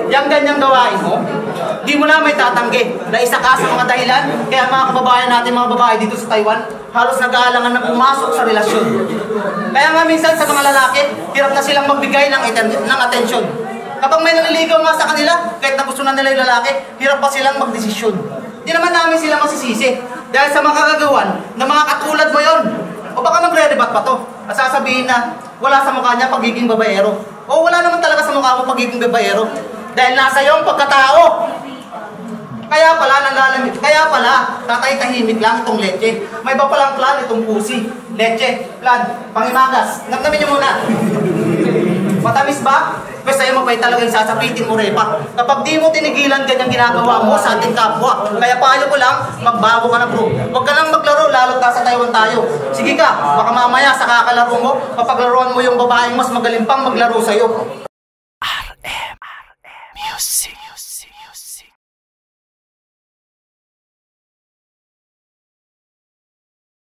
Yang ganyang gawain mo, di mo na may tatanggi na isa ka sa mga dahilan kaya mga kababayan natin, mga babae dito sa Taiwan, halos nag-aalangan na pumasok sa relasyon. Kaya nga minsan sa mga lalaki, hirap na silang magbigay ng atensyon. Kapag may nanliligaw nga sa kanila, kahit na gusto na nila yung lalaki, hirap pa silang magdesisyon. Di naman namin sila masisisi dahil sa mga kagagawan na mga katulad mo yon. O baka magre-rebat pa to at sasabihin na wala sa mukha niya pagiging babaero. O wala naman talaga sa mukha mo pagiging babaero. Dahil nasa iyo ang pagkatao. Kaya pala, tatay tahimik lang itong leche. May iba palang plan itong pusi. Leche, plan, pangimagas. Namnamin niyo muna. Matamis ba? Pues sa'yo mabay talaga yung sasapitin mo, Repa. Kapag di mo tinigilan ganyang ginagawa mo sa ating kapwa. Kaya payo ko lang, magbago ka na bro. Huwag ka lang maglaro, lalo ka sa Taiwan tayo. Sige ka, baka mamaya sa kakalaro mo, papaglaruan mo yung babaeng mas magaling pang maglaro sa'yo. RM Music.